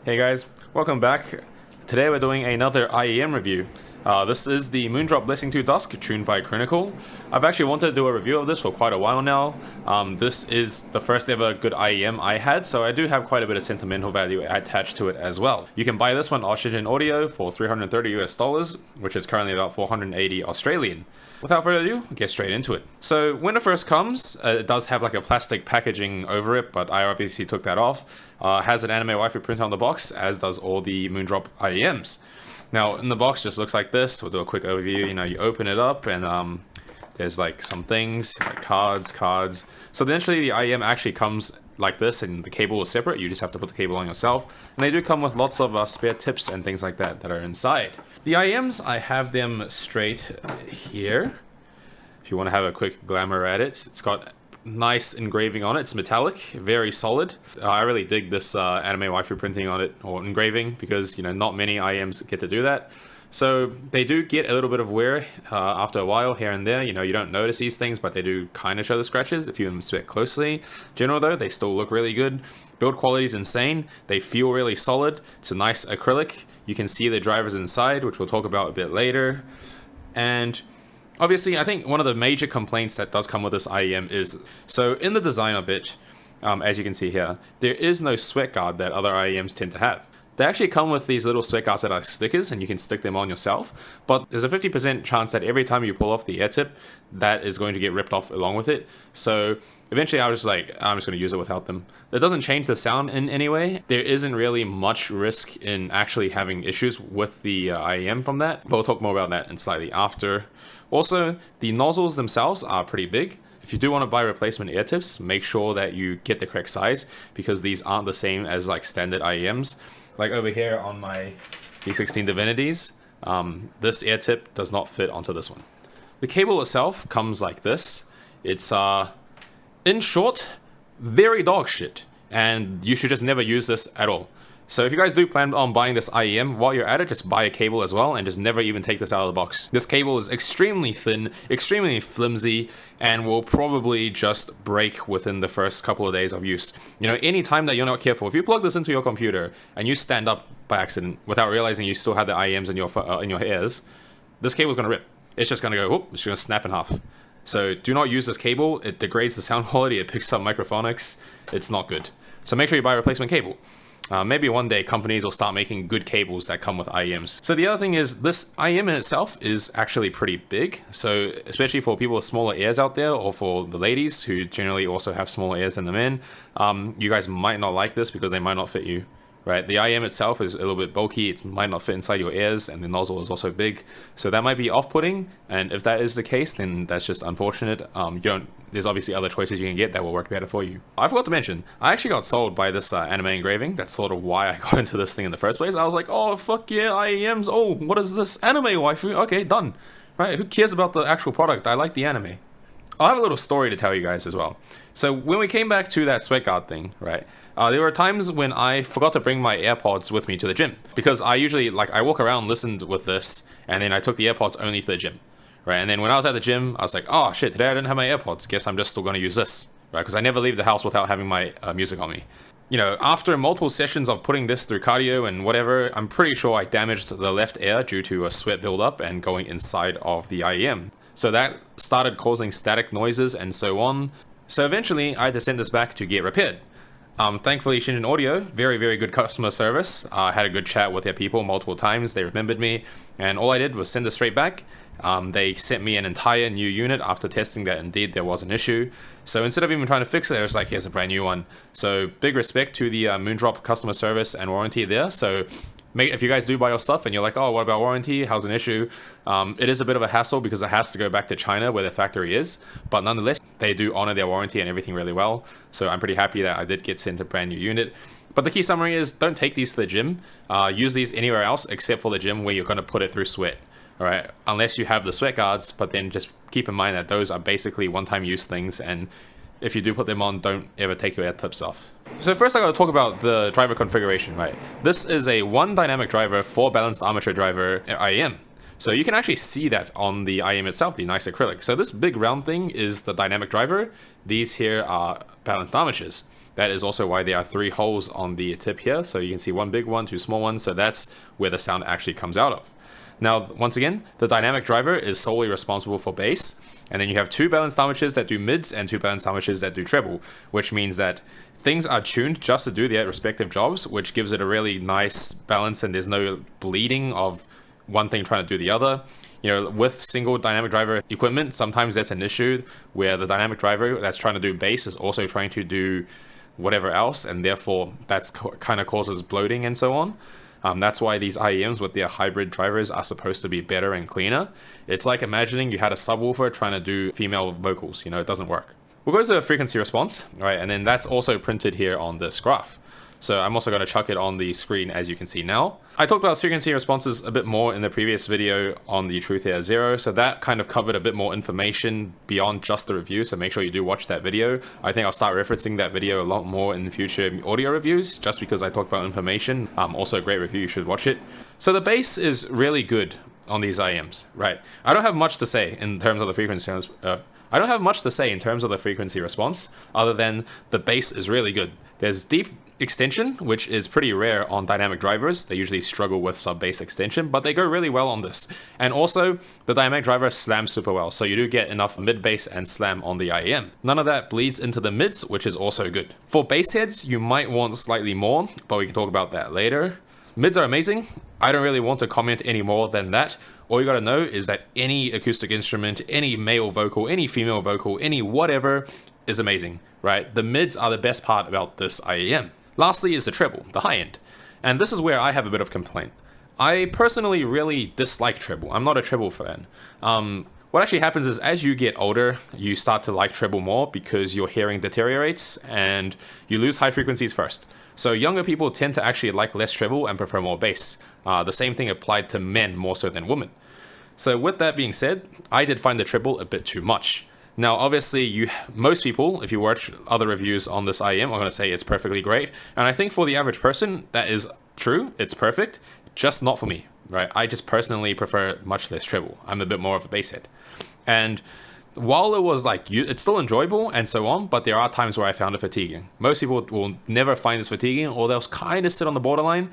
Hey guys, welcome back. Today we're doing another IEM review. This is the Moondrop Blessing2 Dusk, tuned by Critical. I've actually wanted to do a review of this for quite a while now. This is the first ever good IEM I had, so I do have quite a bit of sentimental value attached to it as well. You can buy this one Oxygen Audio for $330 US, which is currently about 480 Australian. Without further ado, we'll get straight into it. So when it first comes, it does have like a plastic packaging over it, but I obviously took that off. Has an anime waifu print on the box, as does all the Moondrop IEMs. Now in the box just looks like this. We'll do a quick overview. You open it up and there's like some things like cards. So eventually the IEM actually comes like this, and the cable is separate. You just have to put the cable on yourself, and they do come with lots of spare tips and things like that are inside. The IEMs, I have them straight here. If you want to have a quick glamour at it, it's got nice engraving on it. It's metallic, very solid. I really dig this anime waifu printing on it, or engraving, because not many IEMs get to do that. So they do get a little bit of wear after a while here and there. You don't notice these things, but they do kind of show the scratches if you inspect closely. General though, they still look really good. Build quality is insane. They feel really solid. It's a nice acrylic. You can see the drivers inside, which we'll talk about a bit later. And obviously, I think one of the major complaints that does come with this IEM is, so in the design of it, as you can see here, there is no sweat guard that other IEMs tend to have. They actually come with these little sweat guards that are stickers, and you can stick them on yourself, but there's a 50% chance that every time you pull off the air tip, that is going to get ripped off along with it. So eventually I was just like, I'm just going to use it without them. That doesn't change the sound in any way. There isn't really much risk in actually having issues with the IEM from that, but we'll talk more about that in slightly after. Also, the nozzles themselves are pretty big. If you do want to buy replacement air tips, make sure that you get the correct size, because these aren't the same as like standard IEMs. Like over here on my D16 Divinities, this air tip does not fit onto this one. The cable itself comes like this. It's, in short, very dog shit, and you should just never use this at all. So if you guys do plan on buying this IEM, while you're at it, just buy a cable as well, and just never even take this out of the box. This cable is extremely thin, extremely flimsy, and will probably just break within the first couple of days of use. Any time that you're not careful, if you plug this into your computer and you stand up by accident without realizing you still have the IEMs in your ears, this cable's gonna rip. It's just gonna go, whoop, it's gonna snap in half. So do not use this cable. It degrades the sound quality, it picks up microphonics. It's not good. So make sure you buy a replacement cable. Maybe one day companies will start making good cables that come with IEMs. So the other thing is, this IEM in itself is actually pretty big. So especially for people with smaller ears out there, or for the ladies who generally also have smaller ears than the men, you guys might not like this because they might not fit you. Right, the IEM itself is a little bit bulky, it might not fit inside your ears, and the nozzle is also big, so that might be off-putting, and if that is the case, then that's just unfortunate. There's obviously other choices you can get that will work better for you. I forgot to mention, I actually got sold by this anime engraving. That's sort of why I got into this thing in the first place. I was like, oh fuck yeah, IEMs, oh what is this, anime waifu, okay, done. Right, who cares about the actual product, I like the anime. I'll have a little story to tell you guys as well. So when we came back to that sweat guard thing, right, there were times when I forgot to bring my AirPods with me to the gym, because I usually, I walk around, listened with this, and then I took the AirPods only to the gym, right? And then when I was at the gym, I was like, oh shit, today I didn't have my AirPods, guess I'm just still going to use this, right? Because I never leave the house without having my music on me. After multiple sessions of putting this through cardio and whatever, I'm pretty sure I damaged the left ear due to a sweat buildup and going inside of the IEM. So that started causing static noises and so on. So eventually I had to send this back to get repaired. Thankfully, Shinjin Audio, very, very good customer service. I had a good chat with their people multiple times. They remembered me, and all I did was send this straight back. They sent me an entire new unit after testing that indeed there was an issue. So instead of even trying to fix it, it was like, here's a brand new one. So big respect to the Moondrop customer service and warranty there. So if you guys do buy your stuff and you're like, oh, what about warranty? How's an issue? It is a bit of a hassle because it has to go back to China where their factory is. But nonetheless, they do honor their warranty and everything really well. So I'm pretty happy that I did get sent a brand new unit. But the key summary is, don't take these to the gym. Use these anywhere else except for the gym where you're going to put it through sweat. All right, unless you have the sweat guards, but then just keep in mind that those are basically one-time use things, and if you do put them on, don't ever take your air tips off. So first I gotta talk about the driver configuration, right? This is a 1 dynamic driver, 4 balanced armature driver IEM. So you can actually see that on the IEM itself, the nice acrylic. So this big round thing is the dynamic driver. These here are balanced armatures. That is also why there are 3 holes on the tip here. So you can see 1 big one, 2 small ones. So that's where the sound actually comes out of. Now, once again, the dynamic driver is solely responsible for bass. And then you have 2 balanced armatures that do mids and 2 balanced armatures that do treble, which means that things are tuned just to do their respective jobs, which gives it a really nice balance, and there's no bleeding of one thing trying to do the other. You know, with single dynamic driver equipment, sometimes that's an issue where the dynamic driver that's trying to do bass is also trying to do whatever else, and therefore that's kind of causes bloating and so on. That's why these IEMs with their hybrid drivers are supposed to be better and cleaner. It's like imagining you had a subwoofer trying to do female vocals. You know, it doesn't work. We'll go to the frequency response, right? And then that's also printed here on this graph. So I'm also going to chuck it on the screen, as you can see now. I talked about frequency responses a bit more in the previous video on the Truth Here 0, so that kind of covered a bit more information beyond just the review, so make sure you do watch that video. I think I'll start referencing that video a lot more in future audio reviews, just because I talked about information. Also a great review, you should watch it. So the bass is really good on these IEMs, right? I don't have much to say in terms of the frequency response, other than the bass is really good. There's deep extension, which is pretty rare on dynamic drivers. They usually struggle with sub-bass extension, but they go really well on this. And also, the dynamic driver slams super well, so you do get enough mid-bass and slam on the IEM. None of that bleeds into the mids, which is also good. For bass heads, you might want slightly more, but we can talk about that later. Mids are amazing. I don't really want to comment any more than that. All you gotta know is that any acoustic instrument, any male vocal, any female vocal, any whatever is amazing, right? The mids are the best part about this IEM. Lastly is the treble, the high end. And this is where I have a bit of complaint. I personally really dislike treble. I'm not a treble fan. What actually happens is as you get older, you start to like treble more because your hearing deteriorates and you lose high frequencies first. So younger people tend to actually like less treble and prefer more bass. The same thing applied to men more so than women. So with that being said, I did find the treble a bit too much. Now, obviously, most people, if you watch other reviews on this IEM, are going to say it's perfectly great. And I think for the average person, that is true. It's perfect, just not for me, right? I just personally prefer much less treble. I'm a bit more of a bass head. And while it was like, it's still enjoyable and so on, but there are times where I found it fatiguing. Most people will never find this fatiguing, or they'll kind of sit on the borderline.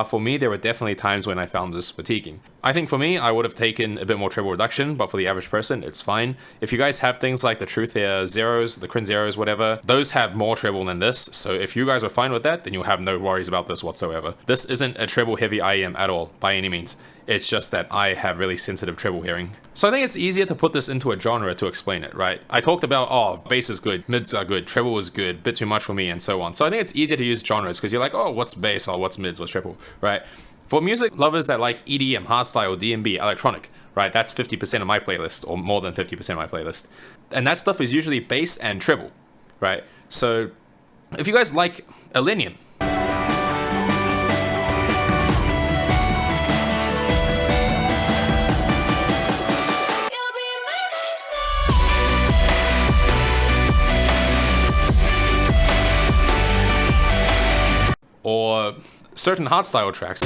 For me, there were definitely times when I found this fatiguing. I think for me, I would have taken a bit more treble reduction, but for the average person, it's fine. If you guys have things like the Truth Here Zeros, the Crin Zeros, whatever, those have more treble than this. So if you guys are fine with that, then you'll have no worries about this whatsoever. This isn't a treble heavy IEM at all, by any means. It's just that I have really sensitive treble hearing. So I think it's easier to put this into a genre to explain it, right? I talked about, oh, bass is good, mids are good, treble is good, bit too much for me, and so on. So I think it's easier to use genres because you're like, oh, what's bass, or what's mids, what's treble, right? For music lovers that like EDM, hardstyle, DnB, electronic, right? That's 50% of my playlist, or more than 50% of my playlist. And that stuff is usually bass and treble, right? So if you guys like Illenium, or certain hardstyle tracks,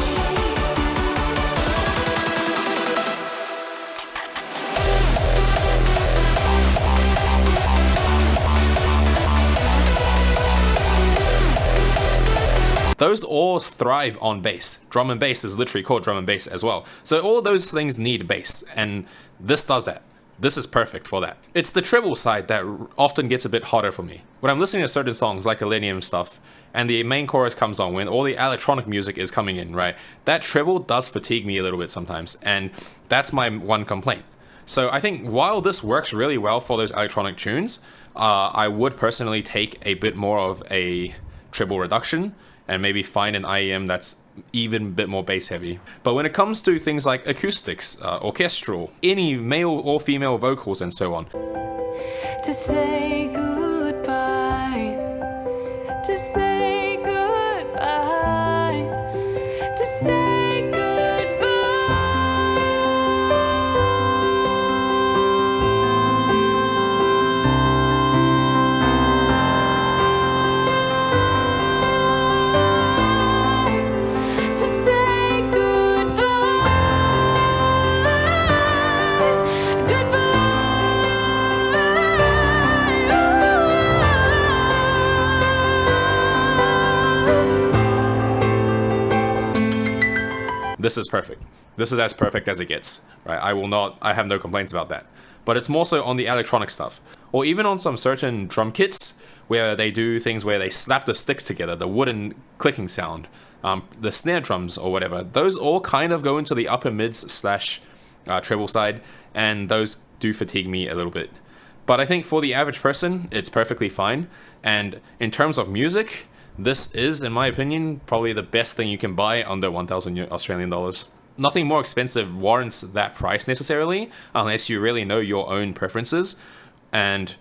those all thrive on bass. Drum and bass is literally called drum and bass as well. So all of those things need bass, and this does that. This is perfect for that. It's the treble side that often gets a bit hotter for me. When I'm listening to certain songs like Illenium stuff, and the main chorus comes on, when all the electronic music is coming in, right? That treble does fatigue me a little bit sometimes, and that's my one complaint. So I think while this works really well for those electronic tunes, I would personally take a bit more of a treble reduction, and maybe find an IEM that's even a bit more bass heavy. But when it comes to things like acoustics, orchestral, any male or female vocals and so on, to say goodbye, to say goodbye, to say goodbye. To say goodbye, goodbye. this is perfect. This is as perfect as it gets, right? I have no complaints about that. But it's more so on the electronic stuff, or even on some certain drum kits where they do things where they slap the sticks together, the wooden clicking sound, the snare drums or whatever. Those all kind of go into the upper mids slash treble side, and those do fatigue me a little bit. But I think for the average person, it's perfectly fine. And in terms of music, this is, in my opinion, probably the best thing you can buy under 1,000 Australian dollars. Nothing more expensive warrants that price necessarily, unless you really know your own preferences, and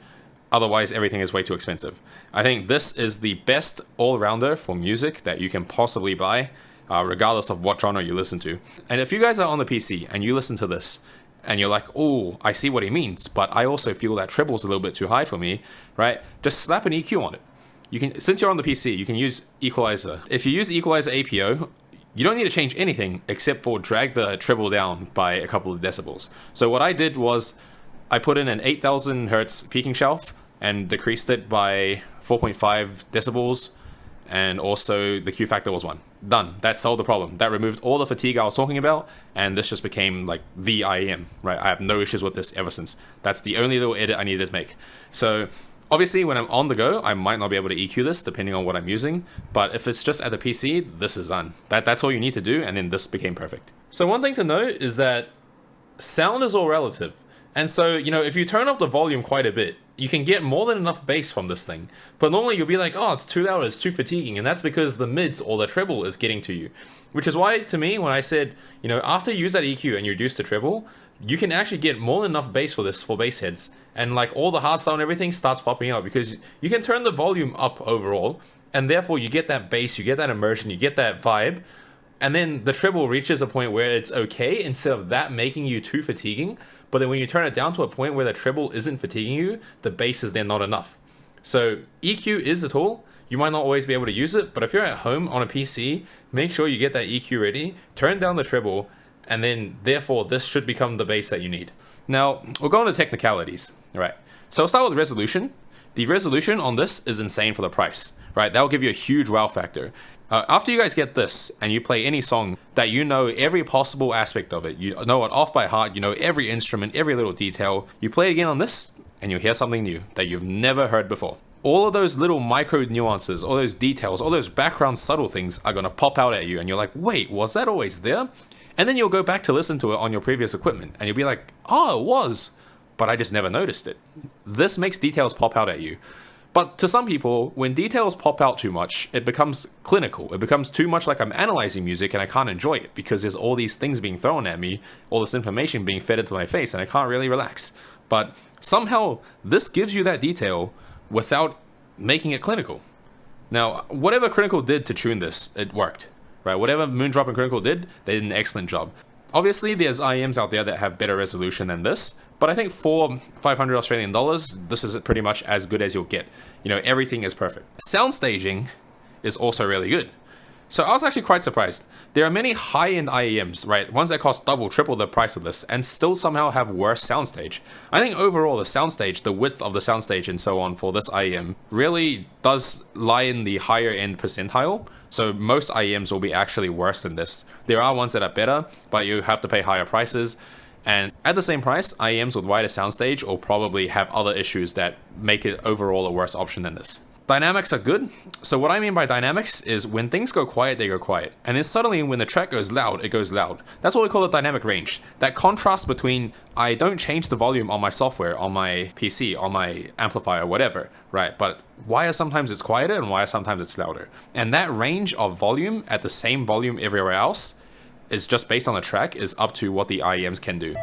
otherwise everything is way too expensive. I think this is the best all-rounder for music that you can possibly buy, regardless of what genre you listen to. And if you guys are on the PC and you listen to this, and you're like, oh, I see what he means, but I also feel that treble's a little bit too high for me, right? Just slap an EQ on it. You can, since you're on the PC, you can use Equalizer. If you use Equalizer APO, you don't need to change anything except for drag the treble down by a couple of decibels. So what I did was I put in an 8,000 hertz peaking shelf and decreased it by 4.5 decibels, and also the Q factor was 1. Done. That solved the problem. That removed all the fatigue I was talking about, and this just became like the IEM, right? I have no issues with this ever since. That's the only little edit I needed to make. So obviously when I'm on the go, I might not be able to EQ this depending on what I'm using, but if it's just at the PC, this is done. That's all you need to do, and then this became perfect. So one thing to note is that sound is all relative. And so, you know, if you turn up the volume quite a bit, you can get more than enough bass from this thing. But normally you'll be like, oh, it's too loud, it's too fatiguing, and that's because the mids or the treble is getting to you. Which is why, to me, when I said, you know, after you use that EQ and you reduce the treble, you can actually get more than enough bass for this, for Bassheads. And like all the hardstyle and everything starts popping out because you can turn the volume up overall, and therefore you get that bass, you get that immersion, you get that vibe, and then the treble reaches a point where it's okay instead of that making you too fatiguing. But then when you turn it down to a point where the treble isn't fatiguing you, the bass is then not enough. So EQ is a tool. You might not always be able to use it, but if you're at home on a PC, make sure you get that EQ ready, turn down the treble, and then therefore this should become the bass that you need. Now, we'll go on to technicalities, right? So I'll start with resolution. The resolution on this is insane for the price, right? That'll give you a huge wow factor. After you guys get this and you play any song that you know every possible aspect of it, you know it off by heart, you know every instrument, every little detail, you play it again on this and you'll hear something new that you've never heard before. All of those little micro nuances, all those details, all those background subtle things are going to pop out at you and you're like, wait, was that always there? And then you'll go back to listen to it on your previous equipment and you'll be like, oh, it was, but I just never noticed it. This makes details pop out at you. But to some people, when details pop out too much, it becomes clinical. It becomes too much like I'm analyzing music and I can't enjoy it because there's all these things being thrown at me, all this information being fed into my face, and I can't really relax. But somehow, this gives you that detail without making it clinical. Now, whatever Clinical did to tune this, it worked, right? Whatever Moondrop and Clinical did, they did an excellent job. Obviously, there's IEMs out there that have better resolution than this, but I think for 500 Australian dollars, this is pretty much as good as you'll get. You know, everything is perfect. Soundstaging is also really good. So I was actually quite surprised. There are many high-end IEMs, right? Ones that cost double, triple the price of this, and still somehow have worse soundstage. I think overall the soundstage, the width of the soundstage and so on for this IEM really does lie in the higher end percentile. So most IEMs will be actually worse than this. There are ones that are better, but you have to pay higher prices. And at the same price, IEMs with wider soundstage will probably have other issues that make it overall a worse option than this. Dynamics are good. So what I mean by dynamics is when things go quiet, they go quiet. And then suddenly when the track goes loud, it goes loud. That's what we call the dynamic range. That contrast between I don't change the volume on my software, on my PC, on my amplifier, whatever, right? But why sometimes it's quieter and why sometimes it's louder. And that range of volume at the same volume everywhere else is just based on the track is up to what the IEMs can do.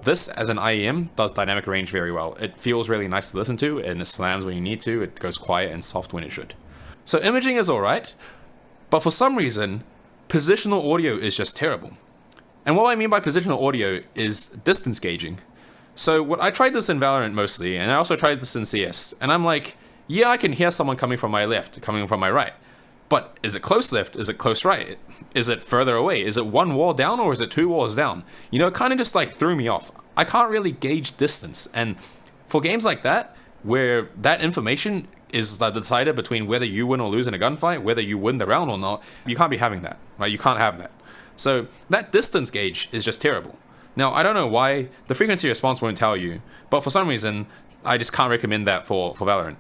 This, as an IEM, does dynamic range very well. It feels really nice to listen to, and it slams when you need to, it goes quiet and soft when it should. So imaging is alright, but for some reason, positional audio is just terrible. And what I mean by positional audio is distance gauging. So I tried this in VALORANT mostly, and I also tried this in CS, and I'm like, yeah, I can hear someone coming from my left, coming from my right. But is it close left? Is it close right? Is it further away? Is it one wall down or is it 2 walls down? You know, it kind of just like threw me off. I can't really gauge distance. And for games like that, where that information is the decider between whether you win or lose in a gunfight, whether you win the round or not, you can't be having that, right? You can't have that. So that distance gauge is just terrible. Now, I don't know why the frequency response won't tell you, but for some reason, I just can't recommend that for Valorant.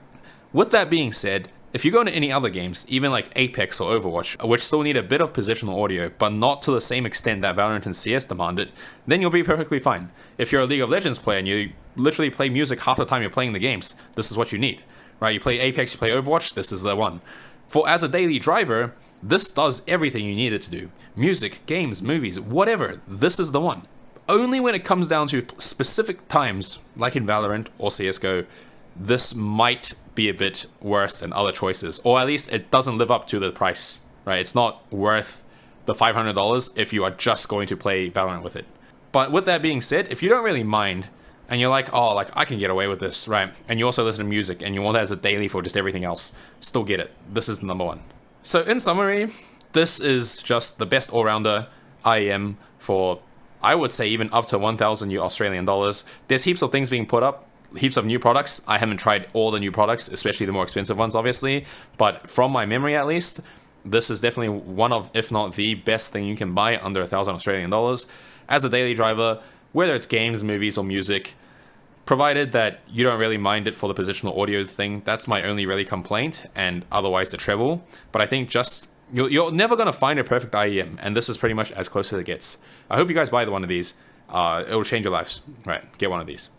With that being said, if you go into any other games, even like Apex or Overwatch, which still need a bit of positional audio, but not to the same extent that Valorant and CS demand it, then you'll be perfectly fine. If you're a League of Legends player and you literally play music half the time you're playing the games, this is what you need, right? You play Apex, you play Overwatch, this is the one. For as a daily driver, this does everything you need it to do. Music, games, movies, whatever, this is the one. Only when it comes down to specific times, like in Valorant or CSGO, this might be a bit worse than other choices, or at least it doesn't live up to the price, right? It's not worth the $500 if you are just going to play Valorant with it. But with that being said, if you don't really mind, and you're like, oh, like I can get away with this, right? And you also listen to music, and you want it as a daily for just everything else, still get it. This is the number one. So in summary, this is just the best all-rounder IEM for, I would say, even up to 1,000 Australian dollars. There's heaps of things being put up, heaps of new products. I haven't tried all the new products, especially the more expensive ones, obviously. But from my memory, at least, this is definitely one of, if not the best thing you can buy under 1,000 Australian dollars as a daily driver, whether it's games, movies, or music. Provided that you don't really mind it for the positional audio thing, that's my only really complaint, and otherwise the treble. But I think just, you're never going to find a perfect IEM, and this is pretty much as close as it gets. I hope you guys buy one of these. It'll change your lives. Right, get one of these.